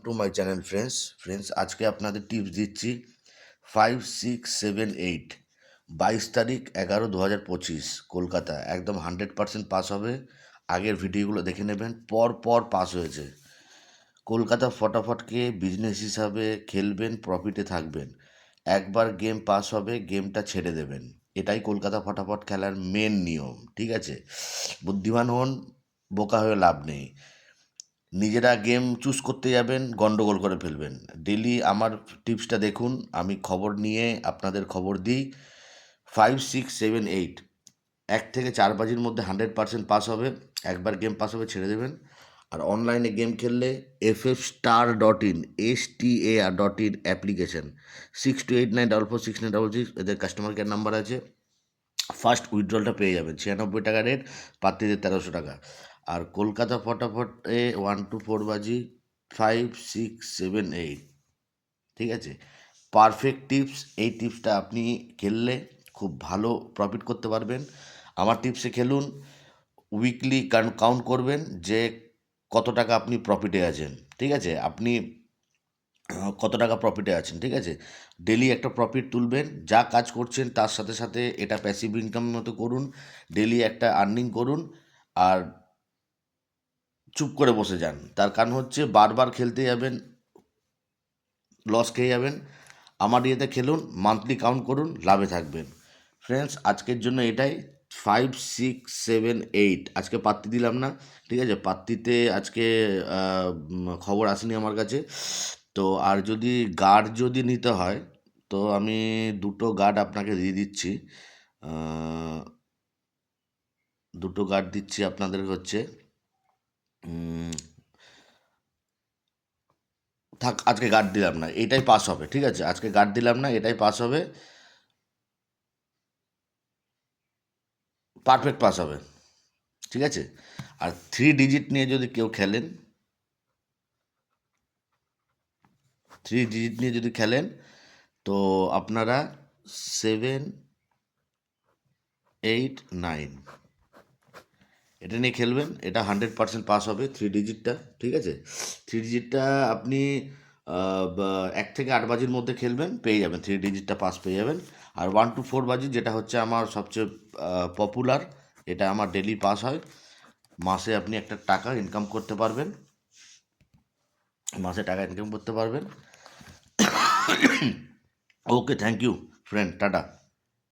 To my channel friends আজকে আপনাদের tips দিচ্ছি 5, 6, 7, 8 22 তারিখ 11/2025 কলকাতা একদম 100% পাস হবে। আগের ভিডিওগুলো দেখে নেবেন, পর পাস হয়েছে। কলকাতা ফটাফটকে বিজনেস হিসাবে খেলবেন, প্রফিটে থাকবেন। একবার গেম পাস হবে, গেমটা ছেড়ে দেবেন। এটাই কলকাতা ফটাফট খেলার মেন নিয়ম, ঠিক আছে? বুদ্ধিমান হন, বোকা হয়ে লাভ নেই। নিজেরা গেম চুজ করতে যাবেন, গন্ডগোল করে ফেলবেন। ডেলি আমার টিপসটা দেখুন, আমি খবর নিয়ে আপনাদের খবর দিই। 5, 6, 7, 8 1 থেকে 4 বাজির মধ্যে 100% পাস হবে। একবার গেম পাস হবে, ছেড়ে দেবেন। আর অনলাইনে গেম খেললে ffstar.in STAR.in অ্যাপ্লিকেশন 6289446966 এদের কাস্টমার কেয়ার নাম্বার আছে। ফার্স্ট উইথড্রলটা পেয়ে যাবেন, 96 টাকা রেট, পাত্রীদের 1300 টাকা। আর কলকাতা ফটাফটে 1 to 4 বাজি 5, 6, 7, 8, ঠিক আছে? Perfect tips. এই টিপসটা আপনি খেললে খুব ভালো প্রফিট করতে পারবেন। আমার টিপসে খেলুন, উইকলি কাউন্ট করবেন যে কত টাকা আপনি প্রফিটে আছেন, ঠিক আছে? আপনি কত টাকা প্রফিটে আছেন, ঠিক আছে? ডেলি একটা প্রফিট তুলবেন, যা কাজ করছেন তার সাথে সাথে এটা প্যাসিভ ইনকাম মতো করুন। ডেলি একটা আর্নিং করুন, আর চুপ করে বসে যান। তার কারণ হচ্ছে বারবার খেলতে যাবেন, লস খেয়ে যাবেন। আমার ইয়েতে খেলুন, মান্থলি কাউন্ট করুন, লাভে থাকবেন। ফ্রেন্ডস আজকের জন্য এটাই। 5, 6, 7, 8 আজকে পাত্তি দিলাম না, ঠিক আছে? পাত্তিতে আজকে খবর আসেনি আমার কাছে। তো আর যদি গার্ড যদি নিতে হয়, তো আমি দুটো গার্ড আপনাকে দিয়ে দিচ্ছি। দুটো গার্ড দিচ্ছি আপনাদের হচ্ছে। থাক, আজকে গার্ড দিলাম না, এটাই পাস হবে, ঠিক আছে? আজকে গার্ড দিলাম না, এটাই পাস হবে, পারফেক্ট পাস হবে, ঠিক আছে? আর 3 ডিজিট নিয়ে যদি কেউ খেলেন, 3 ডিজিট নিয়ে যদি খেলেন, তো আপনারা 7, 8, 9 এটা নিয়ে খেলবেন। এটা 100% পাস হবে, 3 ডিজিটটা, ঠিক আছে? 3 ডিজিটটা আপনি 1 থেকে 8 বাজির মধ্যে খেলবেন, পেয়ে যাবেন 3 ডিজিটটা পাস পেয়ে যাবেন। আর 1 to 4 বাজি যেটা হচ্ছে আমার সবচেয়ে পপুলার, এটা আমার ডেলি পাস হয়। মাসে আপনি একটা টাকা ইনকাম করতে পারবেন, মাসে টাকা ইনকাম করতে পারবেন। ওকে, থ্যাংক ইউ ফ্রেন্ড, টাটা।